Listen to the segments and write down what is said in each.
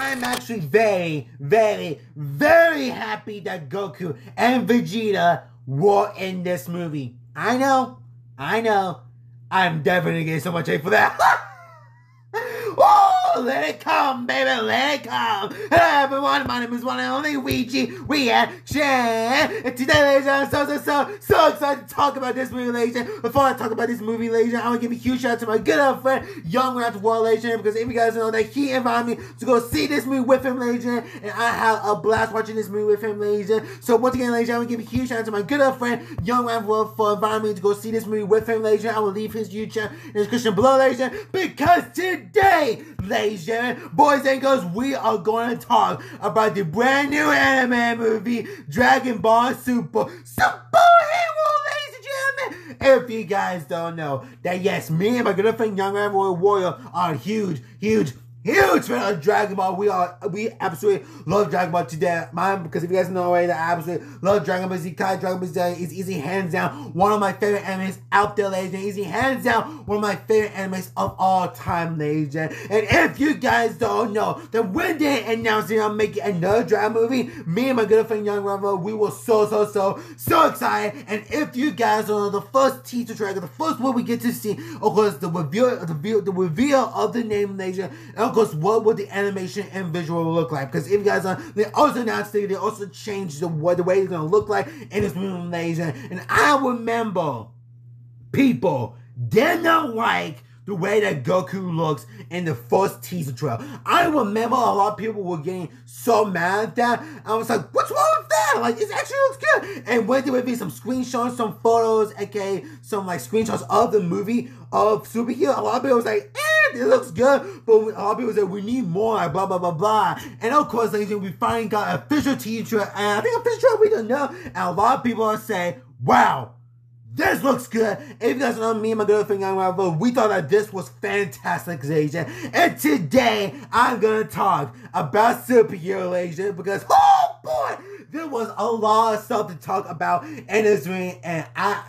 I'm actually very, very, very happy that Goku and Vegeta were in this movie. I know. I'm definitely getting so much hate for that. Oh, let it come, baby, let it come. Hello, everyone, my name is one and only Luigi. Reaction. And today, ladies and gentlemen, I'm so excited to talk about this movie, ladies and gentlemen. Before I talk about this movie, ladies and gentlemen, I want to give a huge shout out to my good old friend, Young Rap the World, ladies and gentlemen, because if you guys know that he invited me to go see this movie with him, ladies and gentlemen, and I had a blast watching this movie with him, ladies and gentlemen. So once again, ladies and gentlemen, I want to give a huge shout out to my good old friend, Young Rap the World, for inviting me to go see this movie with him, ladies and gentlemen. I will leave his YouTube channel in the description below, ladies and gentlemen, because today, ladies and gentlemen, boys and girls, we are going to talk about the brand new anime movie, Dragon Ball Super Hero, ladies and gentlemen. If you guys don't know, that yes, me and my good friend Young Royal Warrior are huge fan of Dragon Ball. We absolutely love Dragon Ball to death, because if you guys know already, that I absolutely love Dragon Ball Z. Dragon Ball Z is easy hands down one of my favorite animes out there, ladies and easy hands down one of my favorite animes of all time, ladies and if you guys don't know, that when they announced they're making another Dragon movie, me and my good friend Young Royal, we were so excited. And if you guys don't know, the first teaser trailer, the first one we get to see, of course, the reveal of the name, ladies and of course, what would the animation and visual look like? Because if you guys they also announced they also changed the way it's going to look like in this movie, ladies. And I remember people did not like the way that Goku looks in the first teaser trailer. I remember a lot of people were getting so mad at that. I was like, what's wrong with that? Like, it actually looks good. And when there would be some screenshots, some photos, aka some like screenshots of the movie of Superhero, a lot of people was like, it looks good, but a lot of people said we need more, like blah blah. And of course, ladies, we finally got an official teaser, and I think official trailer we don't know. And a lot of people are saying, wow, this looks good. If you guys know me and my good friend Young Ravo, we thought that this was fantastic, ladies. And today, I'm gonna talk about Superhero, ladies, because oh boy, there was a lot of stuff to talk about in this movie, and I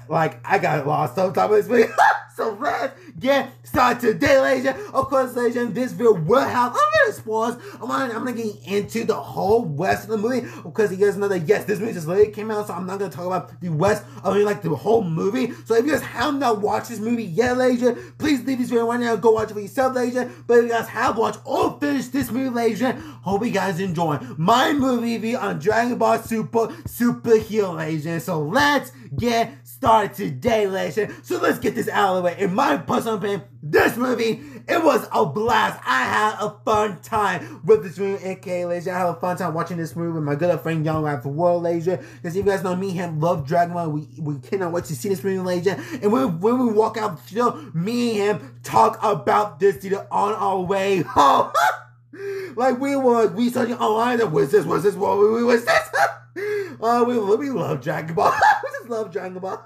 got a lot of stuff to talk about this movie. So let's get started today, ladies. Of course, ladies, this video will have a little spoilers. I'm gonna get into the whole rest of the movie, because you guys know that yes, this movie just literally came out, so I'm not gonna talk about the rest of like the whole movie. So if you guys have not watched this movie yet, ladies, please leave this video right now and go watch it for yourself, ladies. But if you guys have watched or finished this movie, ladies, hope you guys enjoy my movie review on Dragon Ball Superhero, ladies. So let's get started today, ladies. So let's get this out of the way. In my personal opinion, this movie, it was a blast. I had a fun time with this movie, aka, ladies. I had a fun time watching this movie with my good friend Young Rap the World, ladies. Because if you guys know me and him love Dragon Ball, we cannot wait to see this movie, ladies. And when we walk out the theater, me and him talk about this theater on our way home. Like we were researching online, what's this? What's this? What's this? We love Dragon Ball. We just love Dragon Ball.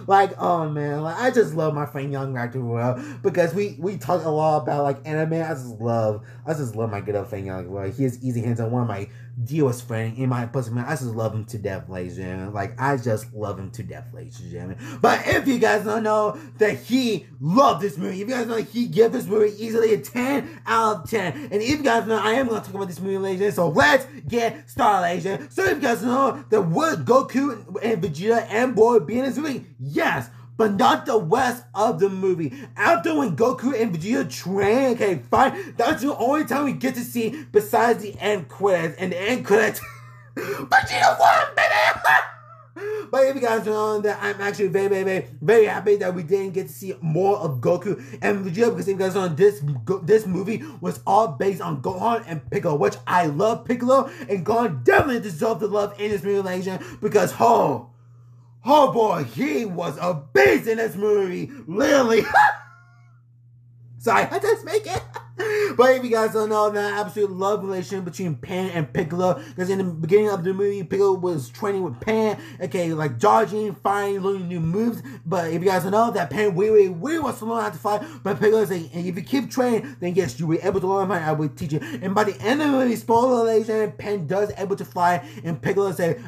Like, oh man, like I just love my friend Young Rap the World, because we talk a lot about like anime. I just love my good old friend Young Rap. He is easy hands on one of my dearest friend in my personal. I just love him to death, ladies and gentlemen. Like I just love him to death, ladies and gentlemen. But if you guys don't know that he loved this movie, if you guys know he gave this movie easily a 10 out of 10. And if you guys know, I am gonna talk about this movie, ladies and gentlemen. So let's get started, ladies and gentlemen. So if you guys know that would Goku and Vegeta and Boy be in this movie? Yes, but not the rest of the movie. After when Goku and Vegeta train, okay, fine, that's the only time we get to see besides the end credits. And the end credits, Vegeta won, baby! But if you guys know that, I'm actually very happy that we didn't get to see more of Goku and Vegeta, because if you guys know, this movie was all based on Gohan and Piccolo, which I love Piccolo, and Gohan definitely deserved the love in this movie, ladies, because oh boy, he was a beast in this movie, literally. Sorry, I just make it. But if you guys don't know, that I absolutely love the relationship between Pan and Piccolo, because in the beginning of the movie, Piccolo was training with Pan, okay, like dodging, fighting, learning new moves. But if you guys don't know, that Pan really wants to learn how to fight, but Piccolo said, and if you keep training, then yes, you will be able to learn how I will teach you. And by the end of the movie, spoiler alert, Pan does able to fly, and Piccolo said,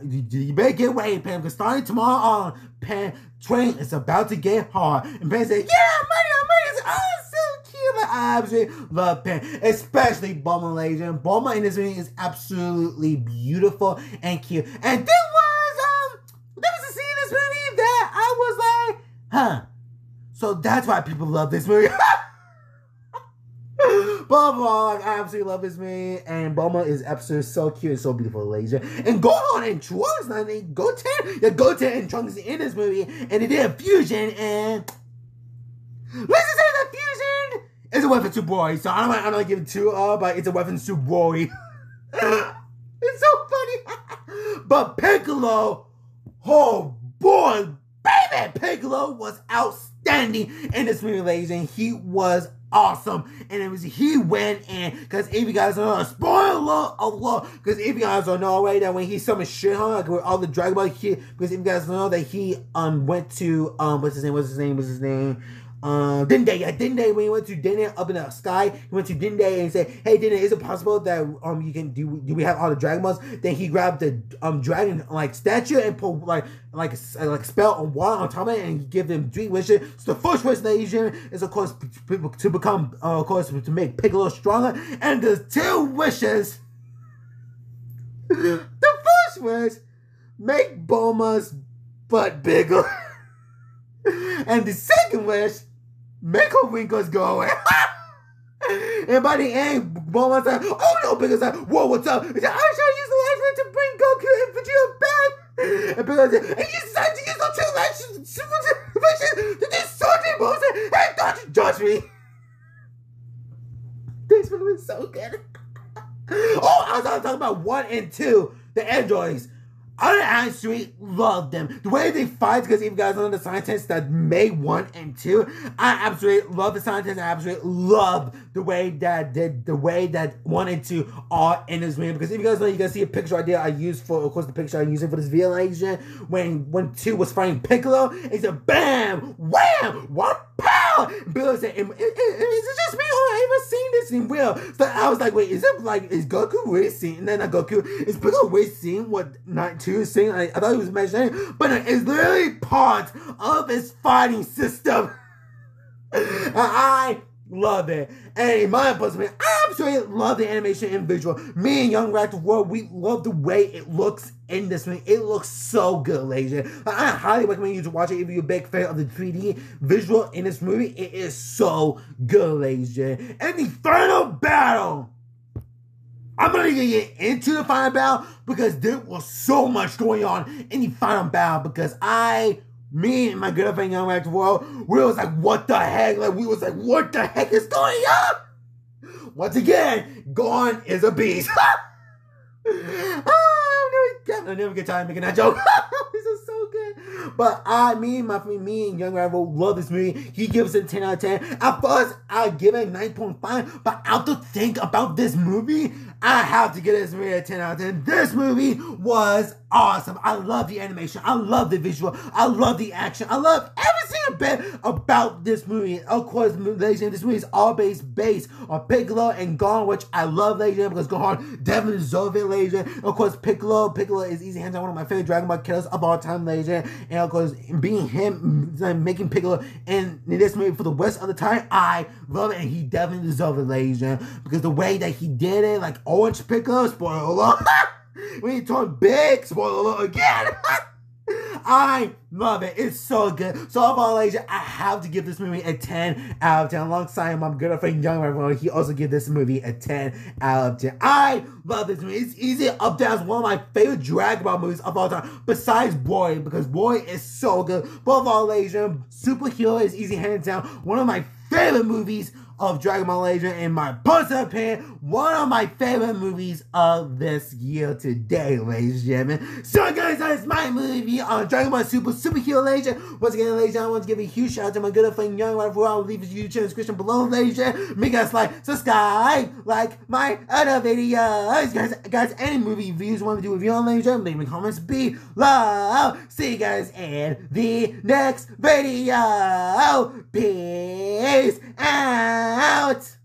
you better get ready, Pan, because starting tomorrow on, Pan training is about to get hard. And Pan said, yeah, money, it's awesome. cute. Like, I absolutely love Pin, especially Bulma, ladies and gentlemen. Bulma in this movie is absolutely beautiful and cute. And there was a scene in this movie that I was like, huh. So that's why people love this movie. Blah, blah, I absolutely love this movie, and Bulma is absolutely so cute and so beautiful, ladies. And Gohan and Trunks, Goten and Trunks in this movie, and they did a fusion, and let's just say the fusion is a weapon Tsuboroi. So I'm not giving too but it's a weapon Tsuboroi. It's so funny. But Piccolo, oh boy, baby, Piccolo was outstanding in this movie, ladies, and he was awesome. And he went in, because if you guys don't know, spoiler alert, because if you guys don't know already that when he summoned Shinhan, like with all the Dragon Ball, because if you guys don't know that he went to what's his name? Dende, when he went to Dende up in the sky, he went to Dende and he said, hey Dende, is it possible that you can do we have all the Dragon Balls? Then he grabbed the dragon like statue and put like a spell on water on top of it, and he give them 3 wishes. So the first wish, ladies and gentlemen, is of course to become of course to make Piccolo stronger, and the 2 wishes. The first wish, make Bulma's butt bigger. And the second wish, make her wrinkles go away. And by the end, Bulma's like, oh no, Piccolo's like, whoa, what's up? He said, I shall use the light ray to bring Goku and Vegeta back. And Piccolo said, and you decided to use those 2 lights to do something, bullshit. Hey, don't you judge me. This movie is so good. Oh, I was talking about 1 and 2, the androids. I actually love them. The way they fight, because if you guys know the scientists that made 1 and 2, I absolutely love the scientists. I absolutely love the way that 1 and 2 are in this movie. Because if you guys know, you guys see a picture right there I used for, of course, the picture I'm using for this video, ladies and gentlemen, when 2 was fighting Piccolo, it's a bam, wham, one pow. Bill said, is it just me or I ever seen this in real? So I was like, wait, is Goku really seeing? And then Goku, is Piccolo really seeing what Night 2 is seeing? I thought he was imagining, but it's literally part of his fighting system. And I love it. And in my personal opinion, I absolutely love the animation and visual. Me and Young Raptor World, we love the way it looks in this movie. It looks so good, ladies. I highly recommend you to watch it if you're a big fan of the 3D visual in this movie. It is so good, ladies. And the final battle, I'm not even get into the final battle because there was so much going on in the final battle, because me and my girlfriend, Young Raptor World, we was like, what the heck? Like, we was like, what the heck is going on? Once again, Gohan is a beast. I'll never get tired of making that joke. This is so good. But me and Young Raptor love this movie. He gives it 10 out of 10. At first, I give it 9.5. But after think about this movie, I have to give this movie a 10 out of 10. This movie was awesome. I love the animation. I love the visual. I love the action. I love every single bit about this movie. Of course, ladies and gentlemen, this movie is all based on Piccolo and Gohan, which I love, ladies and gentlemen, because Gohan definitely deserves it, ladies and gentlemen. Of course, Piccolo is easy hands down one of my favorite Dragon Ball killers of all time, ladies and gentlemen. And of course, being him, making Piccolo in this movie for the rest of the time, I love it, and he definitely deserves it, ladies and gentlemen, because the way that he did it, like Orange Piccolo, spoiler alert, when he turned big, spoiler alert again. I love it. It's so good. So overall, ladies, I have to give this movie a 10 out of 10. Alongside my good friend Young Raptor, he also gives this movie a 10 out of 10. I love this movie. It's easy up there as one of my favorite Dragon Ball movies of all time, besides Boy, because Boy is so good. But overall, ladies, Superhero is easy hands down one of my favorite movies of Dragon Ball Legend, in my personal opinion, one of my favorite movies of this year today, ladies and gentlemen. So guys, that is my movie on Dragon Ball Superhero Legend. Once again, ladies and gentlemen, I want to give a huge shout out to my good friend Young Raptor. I'll leave his YouTube description below, ladies and gentlemen. Make us like, subscribe, like my other videos. Guys, any movie reviews you want me to do with you on, ladies and gentlemen, leave me comments below. See you guys in the next video. Peace out.